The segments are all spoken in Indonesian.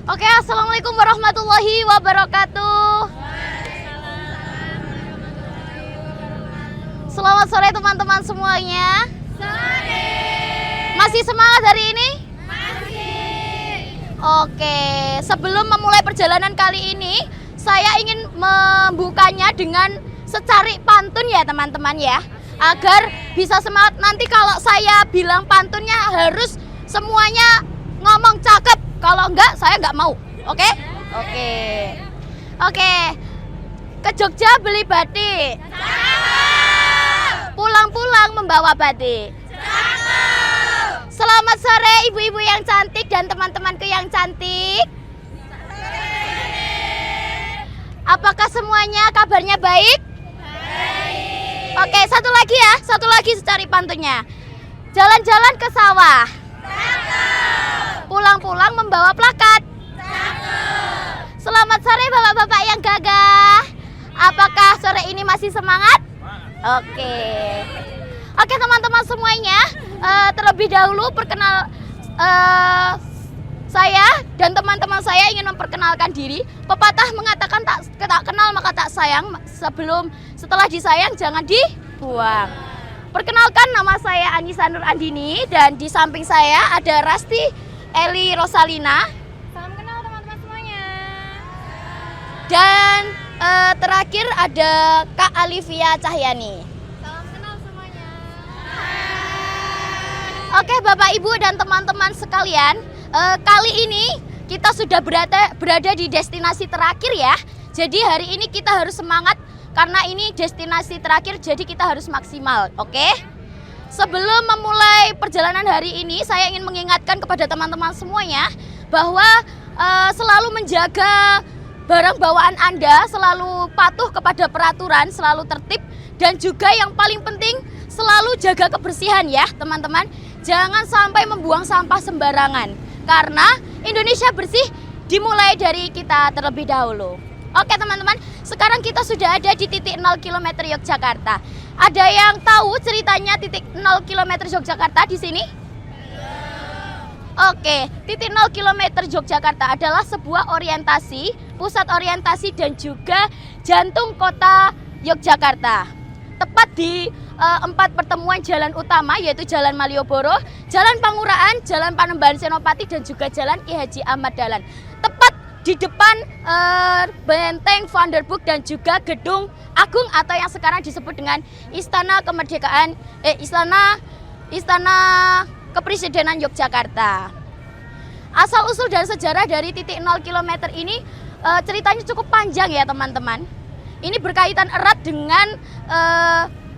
Oke, assalamualaikum warahmatullahi wabarakatuh. Selamat sore teman-teman semuanya. Sore. Masih semangat hari ini? Masih. Oke, sebelum memulai perjalanan kali ini, saya ingin membukanya dengan secari pantun ya teman-teman ya. Agar bisa semangat. Nanti kalau saya bilang pantunnya harus semuanya ngomong cakep. Kalau enggak, saya enggak mau. Oke? Oke. Ke Jogja beli batik. Pulang-pulang membawa batik. Selamat sore ibu-ibu yang cantik dan teman-temanku yang cantik. Apakah semuanya kabarnya baik? Oke, satu lagi secari pantunnya. Jalan-jalan ke sawah. Pulang-pulang membawa plakat. Selamat sore bapak-bapak yang gagah. Apakah sore ini masih semangat? Oke teman-teman semuanya, terlebih dahulu saya dan teman-teman saya ingin memperkenalkan diri. Pepatah mengatakan tak kenal maka tak sayang. Setelah disayang jangan dibuang. Perkenalkan, nama saya Anissa Nur Andini dan di samping saya ada Rasti Eli Rosalina. Salam kenal teman-teman semuanya. Dan terakhir ada Kak Alivia Cahyani. Salam kenal semuanya. Oke Bapak Ibu dan teman-teman sekalian, kali ini kita sudah berada di destinasi terakhir ya. Jadi hari ini kita harus semangat karena ini destinasi terakhir, jadi kita harus maksimal, oke? Sebelum memulai perjalanan hari ini, saya ingin mengingatkan kepada teman-teman semuanya bahwa selalu menjaga barang bawaan Anda, selalu patuh kepada peraturan, selalu tertib, dan juga yang paling penting selalu jaga kebersihan ya teman-teman. Jangan sampai membuang sampah sembarangan, karena Indonesia bersih dimulai dari kita terlebih dahulu. Oke teman-teman, sekarang kita sudah ada di titik 0 km Yogyakarta. Ada yang tahu ceritanya titik 0 km Yogyakarta di sini? Oke, titik 0 km Yogyakarta adalah sebuah orientasi, pusat orientasi dan juga jantung kota Yogyakarta. Tepat di 4 pertemuan jalan utama, yaitu Jalan Malioboro, Jalan Pangurahan, Jalan Panembahan Senopati dan juga Jalan Ki Haji Ahmad Dahlan. Tepat di depan Benteng Vanderburg dan juga Gedung Agung atau yang sekarang disebut dengan Istana Kemerdekaan, Istana Kepresidenan Yogyakarta. Asal usul dan sejarah dari titik 0 km ini ceritanya cukup panjang ya teman-teman. Ini berkaitan erat dengan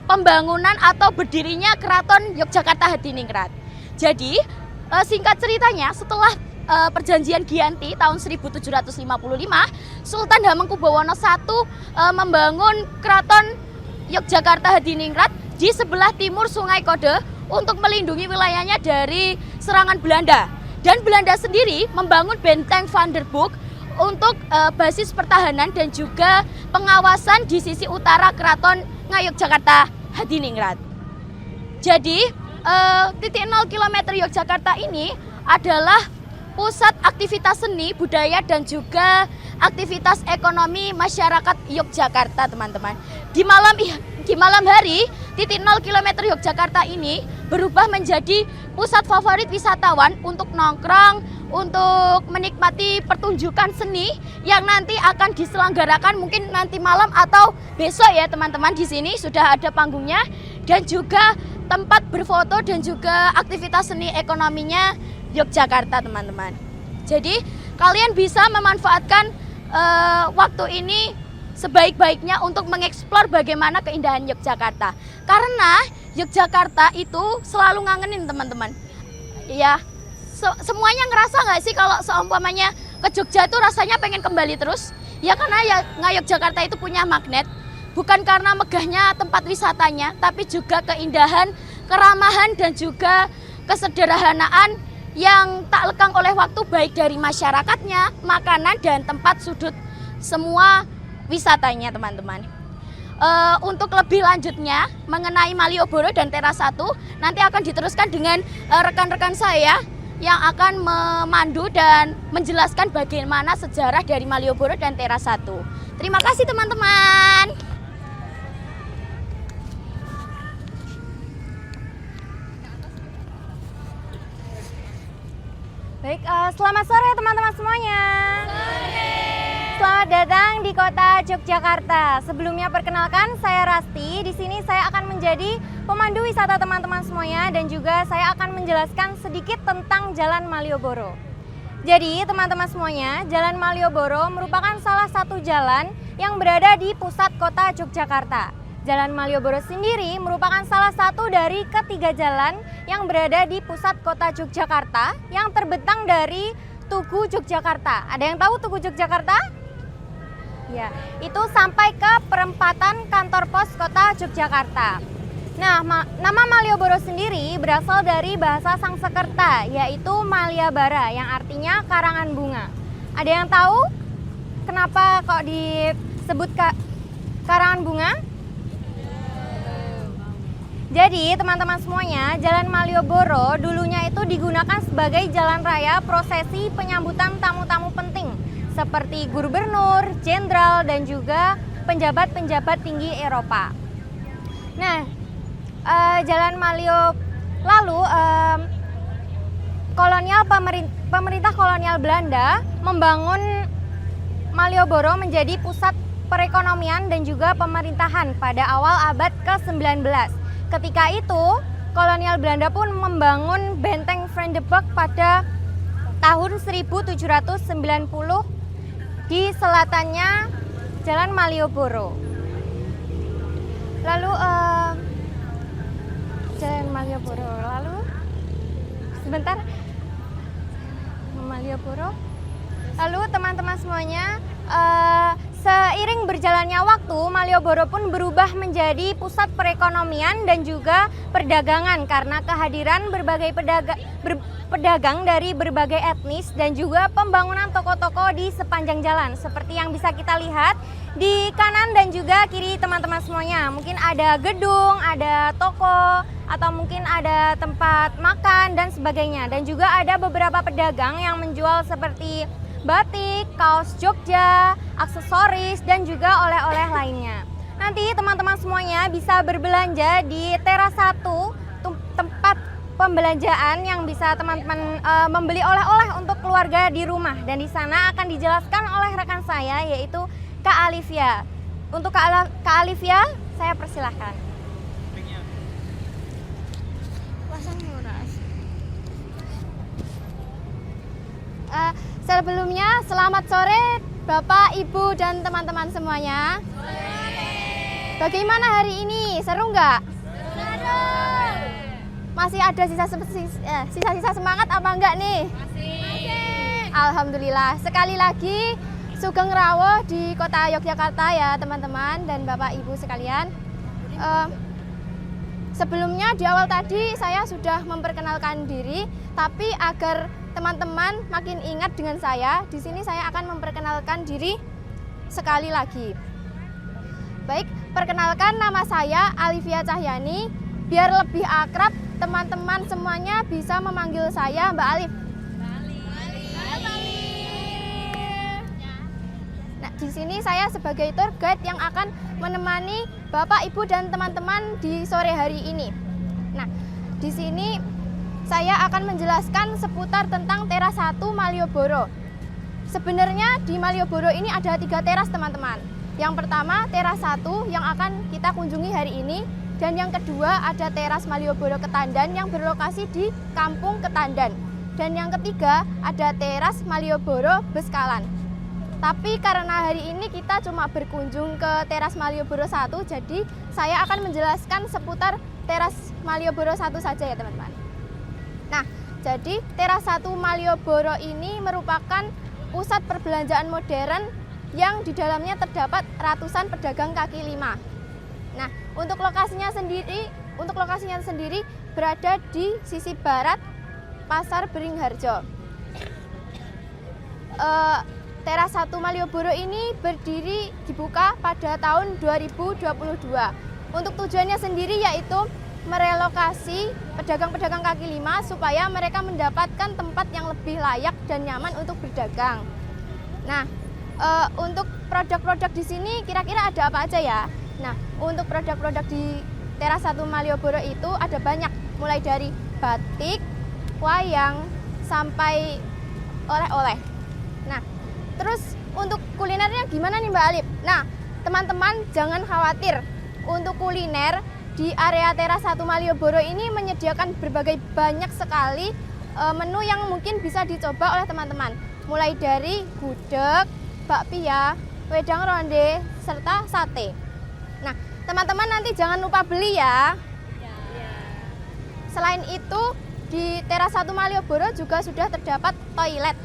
pembangunan atau berdirinya Keraton Yogyakarta Hadiningrat. Jadi singkat ceritanya, setelah perjanjian Giyanti tahun 1755, Sultan Hamengkubuwono I membangun Keraton Yogyakarta Hadiningrat di sebelah timur Sungai Kode untuk melindungi wilayahnya dari serangan Belanda. Dan Belanda sendiri membangun Benteng Vanderburg untuk basis pertahanan dan juga pengawasan di sisi utara Keraton Ngayogyakarta Hadiningrat. Jadi titik 0 km Yogyakarta ini adalah pusat aktivitas seni, budaya dan juga aktivitas ekonomi masyarakat Yogyakarta teman-teman. Di malam hari, titik 0 km Yogyakarta ini berubah menjadi pusat favorit wisatawan untuk nongkrong, untuk menikmati pertunjukan seni yang nanti akan diselenggarakan mungkin nanti malam atau besok ya teman-teman. Di sini sudah ada panggungnya dan juga tempat berfoto dan juga aktivitas seni ekonominya Yogyakarta teman-teman. Jadi kalian bisa memanfaatkan waktu ini sebaik-baiknya untuk mengeksplor bagaimana keindahan Yogyakarta. Karena Yogyakarta itu selalu ngangenin teman-teman. Ya, semuanya ngerasa nggak sih kalau seumpamanya ke Jogja itu rasanya pengen kembali terus? Ya karena ya Yogyakarta itu punya magnet. Bukan karena megahnya tempat wisatanya, tapi juga keindahan, keramahan dan juga kesederhanaan yang tak lekang oleh waktu, baik dari masyarakatnya, makanan dan tempat sudut semua wisatanya teman-teman. Untuk lebih lanjutnya mengenai Malioboro dan Teras 1 nanti akan diteruskan dengan rekan-rekan saya yang akan memandu dan menjelaskan bagaimana sejarah dari Malioboro dan Teras 1. Terima kasih teman-teman. Baik, selamat sore teman-teman semuanya. Selamat datang di kota Yogyakarta. Sebelumnya perkenalkan, saya Rasti. Di sini saya akan menjadi pemandu wisata teman-teman semuanya dan juga saya akan menjelaskan sedikit tentang Jalan Malioboro. Jadi, teman-teman semuanya, Jalan Malioboro merupakan salah satu jalan yang berada di pusat kota Yogyakarta. Jalan Malioboro sendiri merupakan salah satu dari ketiga jalan yang berada di pusat kota Yogyakarta yang terbentang dari Tugu Yogyakarta. Ada yang tahu Tugu Yogyakarta? Ya, itu sampai ke perempatan kantor pos kota Yogyakarta. Nah, nama Malioboro sendiri berasal dari bahasa Sangsekerta, yaitu Maliabara, yang artinya karangan bunga. Ada yang tahu kenapa kok disebut karangan bunga? Jadi teman-teman semuanya, Jalan Malioboro dulunya itu digunakan sebagai jalan raya prosesi penyambutan tamu-tamu penting seperti gubernur, jenderal, dan juga penjabat-penjabat tinggi Eropa. Nah, Jalan Malioboro lalu pemerintah kolonial Belanda membangun Malioboro menjadi pusat perekonomian dan juga pemerintahan pada awal abad ke-19. Ketika itu, kolonial Belanda pun membangun benteng Vredenburg pada tahun 1790 di selatannya Jalan Malioboro. Lalu Jalan Malioboro, sebentar, Malioboro. Lalu teman-teman semuanya, seiring berjalannya waktu, Malioboro pun berubah menjadi pusat perekonomian dan juga perdagangan karena kehadiran berbagai pedagang dari berbagai etnis dan juga pembangunan toko-toko di sepanjang jalan. Seperti yang bisa kita lihat di kanan dan juga kiri teman-teman semuanya. Mungkin ada gedung, ada toko, atau mungkin ada tempat makan dan sebagainya. Dan juga ada beberapa pedagang yang menjual seperti batik, kaos Jogja, aksesoris, dan juga oleh-oleh lainnya. Nanti teman-teman semuanya bisa berbelanja di Teras 1, tempat pembelanjaan yang bisa teman-teman membeli oleh-oleh untuk keluarga di rumah. Dan di sana akan dijelaskan oleh rekan saya, yaitu Kak Alivia. Untuk Kak Alivia, saya persilahkan. Sebelumnya, selamat sore Bapak, Ibu, dan teman-teman semuanya. Bagaimana hari ini? Seru nggak? Seru. Masih ada sisa-sisa semangat apa enggak nih? Masih. Alhamdulillah. Sekali lagi, Sugeng Rawuh di kota Yogyakarta ya teman-teman dan Bapak, Ibu sekalian. Sebelumnya di awal tadi saya sudah memperkenalkan diri, tapi agar teman-teman makin ingat dengan saya, di sini saya akan memperkenalkan diri sekali lagi. Baik, perkenalkan nama saya Alivia Cahyani. Biar lebih akrab, teman-teman semuanya bisa memanggil saya Mbak Alif. Nah, di sini saya sebagai tour guide yang akan menemani Bapak, Ibu, dan teman-teman di sore hari ini. Nah, di sini saya akan menjelaskan seputar tentang Teras 1 Malioboro. Sebenarnya di Malioboro ini ada 3 teras teman-teman. Yang pertama Teras 1 yang akan kita kunjungi hari ini. Dan yang kedua ada Teras Malioboro Ketandan yang berlokasi di Kampung Ketandan. Dan yang ketiga ada Teras Malioboro Beskalan. Tapi karena hari ini kita cuma berkunjung ke Teras Malioboro 1, jadi saya akan menjelaskan seputar Teras Malioboro 1 saja ya teman-teman. Nah, jadi Teras 1 Malioboro ini merupakan pusat perbelanjaan modern yang di dalamnya terdapat ratusan pedagang kaki lima. Nah, untuk lokasinya sendiri berada di sisi barat Pasar Beringharjo. Teras 1 Malioboro ini dibuka pada tahun 2022. Untuk tujuannya sendiri yaitu merelokasi pedagang-pedagang kaki lima supaya mereka mendapatkan tempat yang lebih layak dan nyaman untuk berdagang. Nah, untuk produk-produk di sini kira-kira ada apa aja ya? Nah, untuk produk-produk di Teras 1 Malioboro itu ada banyak, mulai dari batik, wayang, sampai oleh-oleh. Nah, terus untuk kulinernya gimana nih Mbak Alif? Nah, teman-teman jangan khawatir. Untuk kuliner di area Teras 1 Malioboro ini menyediakan berbagai banyak sekali menu yang mungkin bisa dicoba oleh teman-teman. Mulai dari gudeg, bakpia, wedang ronde, serta sate. Nah, teman-teman nanti jangan lupa beli ya. Selain itu, di Teras 1 Malioboro juga sudah terdapat toilet.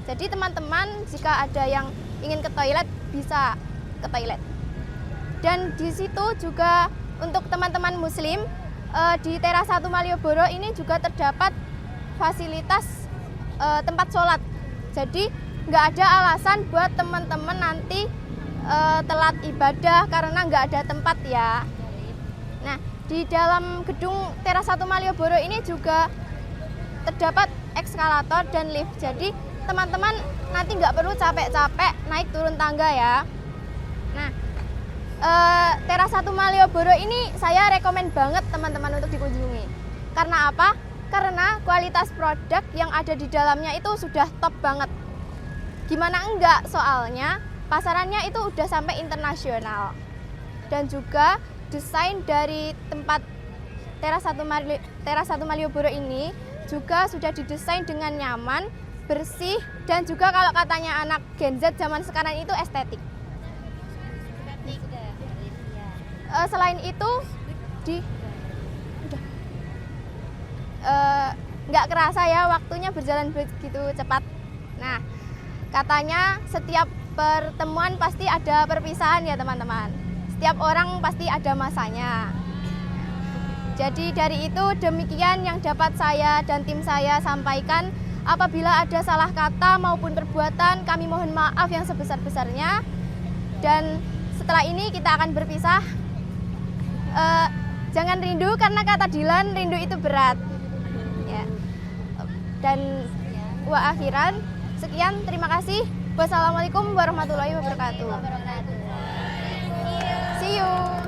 Jadi teman-teman jika ada yang ingin ke toilet bisa ke toilet. Dan di situ juga untuk teman-teman muslim di Teras 1 Malioboro ini juga terdapat fasilitas tempat sholat. Jadi nggak ada alasan buat teman-teman nanti telat ibadah karena nggak ada tempat ya. Nah, di dalam gedung Teras 1 Malioboro ini juga terdapat ekskalator dan lift. Jadi teman-teman nanti nggak perlu capek-capek naik turun tangga ya. Nah, Teras 1 Malioboro ini saya rekomen banget teman-teman untuk dikunjungi. Karena apa? Karena kualitas produk yang ada di dalamnya itu sudah top banget. Gimana enggak? Soalnya pasarannya itu udah sampai internasional. Dan juga desain dari tempat Teras 1 Malioboro ini juga sudah didesain dengan nyaman, bersih, dan juga kalau katanya anak Gen Z zaman sekarang itu estetik. Selain itu nggak kerasa ya waktunya berjalan begitu cepat. Nah, katanya setiap pertemuan pasti ada perpisahan ya teman-teman. Setiap orang pasti ada masanya. Jadi dari itu demikian yang dapat saya dan tim saya sampaikan. Apabila ada salah kata maupun perbuatan, kami mohon maaf yang sebesar-besarnya. Dan setelah ini kita akan berpisah. Jangan rindu karena kata Dilan, rindu itu berat. Ya. Dan wa akhiran, sekian, terima kasih. Wassalamualaikum warahmatullahi wabarakatuh. See you.